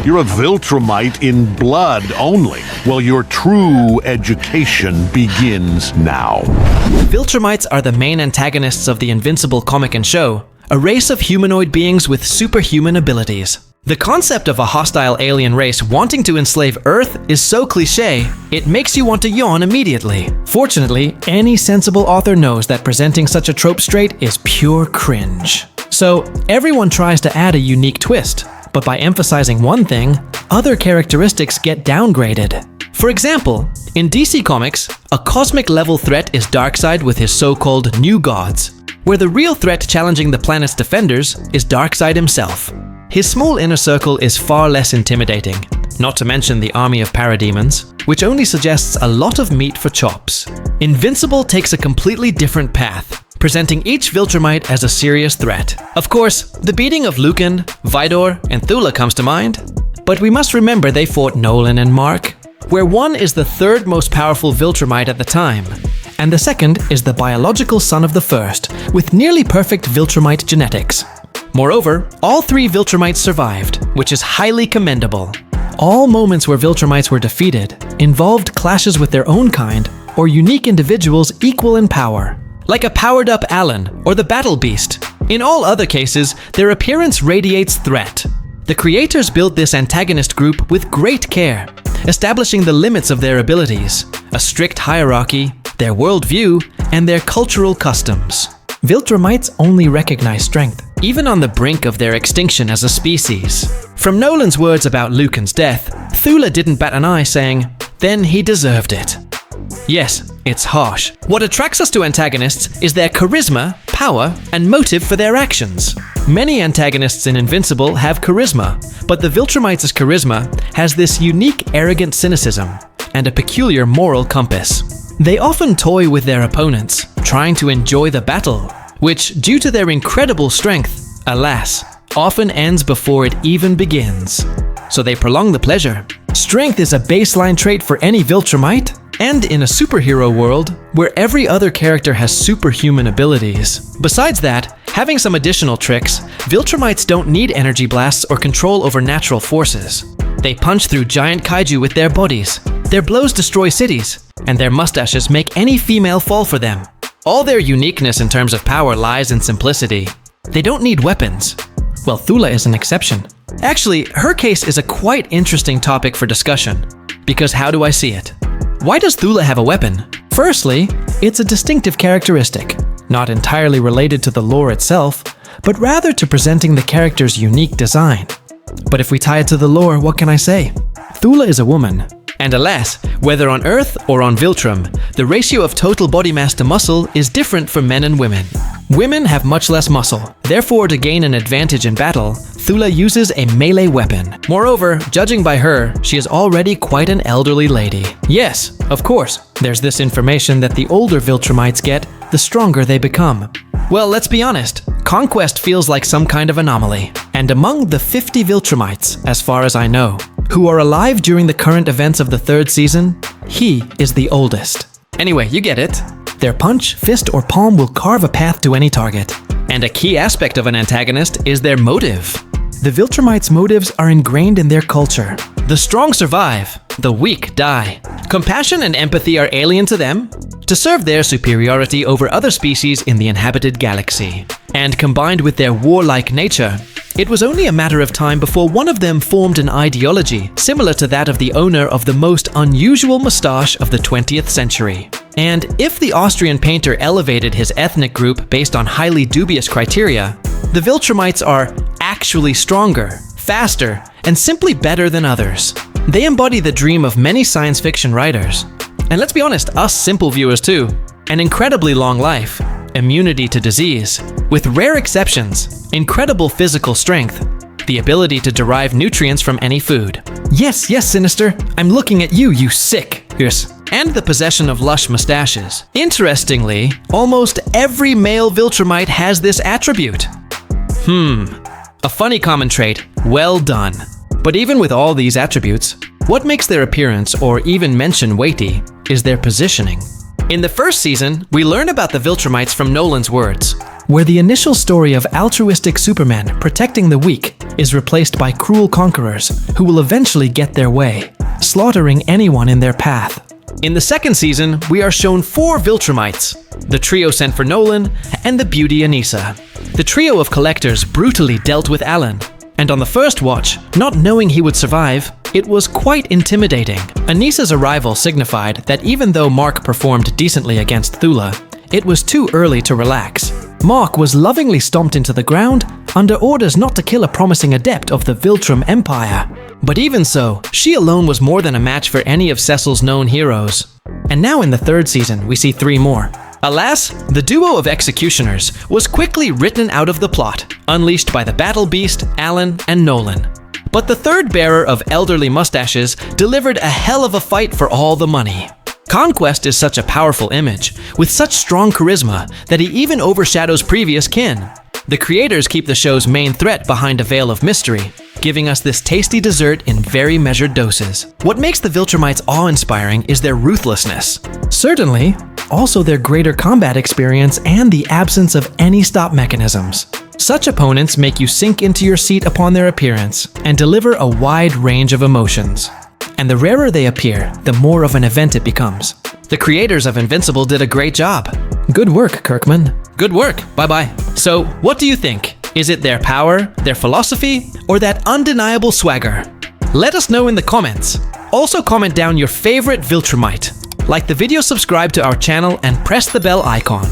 You're a Viltrumite in blood only. Well, your true education begins now. Viltrumites are the main antagonists of the Invincible comic and show, a race of humanoid beings with superhuman abilities. The concept of a hostile alien race wanting to enslave Earth is so cliché, it makes you want to yawn immediately. Fortunately, any sensible author knows that presenting such a trope straight is pure cringe. So, everyone tries to add a unique twist, but by emphasizing one thing, other characteristics get downgraded. For example, in DC Comics, a cosmic-level threat is Darkseid with his so-called New Gods, where the real threat challenging the planet's defenders is Darkseid himself. His small inner circle is far less intimidating, not to mention the army of parademons, which only suggests a lot of meat for chops. Invincible takes a completely different path, presenting each Viltrumite as a serious threat. Of course, the beating of Lucan, Vidor, and Thula comes to mind, but we must remember they fought Nolan and Mark, where one is the third most powerful Viltrumite at the time, and the second is the biological son of the first, with nearly perfect Viltrumite genetics. Moreover, all three Viltrumites survived, which is highly commendable. All moments where Viltrumites were defeated involved clashes with their own kind or unique individuals equal in power, like a powered-up Alan or the Battle Beast. In all other cases, their appearance radiates threat. The creators built this antagonist group with great care, establishing the limits of their abilities, a strict hierarchy, their worldview, and their cultural customs. Viltrumites only recognize strength, even on the brink of their extinction as a species. From Nolan's words about Lucan's death, Thula didn't bat an eye, saying, "Then he deserved it." Yes, it's harsh. What attracts us to antagonists is their charisma, power, and motive for their actions. Many antagonists in Invincible have charisma, but the Viltrumites' charisma has this unique arrogant cynicism and a peculiar moral compass. They often toy with their opponents, trying to enjoy the battle, which, due to their incredible strength, alas, often ends before it even begins. So they prolong the pleasure. Strength is a baseline trait for any Viltrumite, and in a superhero world, where every other character has superhuman abilities. Besides that, having some additional tricks, Viltrumites don't need energy blasts or control over natural forces. They punch through giant kaiju with their bodies, their blows destroy cities, and their mustaches make any female fall for them. All their uniqueness in terms of power lies in simplicity. They don't need weapons. Well, Thula is an exception. Actually, her case is a quite interesting topic for discussion, because how do I see it? Why does Thula have a weapon? Firstly, it's a distinctive characteristic, not entirely related to the lore itself, but rather to presenting the character's unique design. But if we tie it to the lore, what can I say? Thula is a woman. And alas, whether on Earth or on Viltrum, the ratio of total body mass to muscle is different for men and women. Women have much less muscle. Therefore, to gain an advantage in battle, Thula uses a melee weapon. Moreover, judging by her, she is already quite an elderly lady. Yes, of course, there's this information that the older Viltrumites get, the stronger they become. Well, let's be honest, Conquest feels like some kind of anomaly. And among the 50 Viltrumites, as far as I know, who are alive during the current events of the third season, he is the oldest. Anyway, you get it. Their punch, fist, or palm will carve a path to any target. And a key aspect of an antagonist is their motive. The Viltrumites' motives are ingrained in their culture. The strong survive, the weak die. Compassion and empathy are alien to them, to serve their superiority over other species in the inhabited galaxy. And combined with their warlike nature, it was only a matter of time before one of them formed an ideology similar to that of the owner of the most unusual mustache of the 20th century. And if the Austrian painter elevated his ethnic group based on highly dubious criteria, the Viltrumites are actually stronger, faster, and simply better than others. They embody the dream of many science fiction writers. And let's be honest, us simple viewers too. An incredibly long life, immunity to disease, with rare exceptions, incredible physical strength, the ability to derive nutrients from any food. Yes, Sinister, I'm looking at you, you sick. Yes. And the possession of lush mustaches. Interestingly, almost every male Viltrumite has this attribute. A funny common trait, well done. But even with all these attributes, what makes their appearance or even mention weighty is their positioning. In the first season, we learn about the Viltrumites from Nolan's words, where the initial story of altruistic supermen protecting the weak is replaced by cruel conquerors who will eventually get their way, slaughtering anyone in their path. In the second season, we are shown 4 Viltrumites, the trio sent for Nolan, and the beauty Anissa. The trio of collectors brutally dealt with Alan, and on the first watch, not knowing he would survive, it was quite intimidating. Anissa's arrival signified that even though Mark performed decently against Thula, it was too early to relax. Mark was lovingly stomped into the ground under orders not to kill a promising adept of the Viltrum Empire. But even so, she alone was more than a match for any of Cecil's known heroes. And now in the third season, we see 3 more. Alas, the duo of executioners was quickly written out of the plot, unleashed by the battle beast, Alan and Nolan. But the third bearer of elderly mustaches delivered a hell of a fight for all the money. Conquest is such a powerful image, with such strong charisma, that he even overshadows previous kin. The creators keep the show's main threat behind a veil of mystery, giving us this tasty dessert in very measured doses. What makes the Viltrumites awe-inspiring is their ruthlessness. Certainly, also their greater combat experience and the absence of any stop mechanisms. Such opponents make you sink into your seat upon their appearance and deliver a wide range of emotions. And the rarer they appear, the more of an event it becomes. The creators of Invincible did a great job. Good work, Kirkman. Good work. Bye-bye. So, what do you think? Is it their power, their philosophy, or that undeniable swagger? Let us know in the comments. Also comment down your favorite Viltrumite. Like the video, subscribe to our channel, and press the bell icon.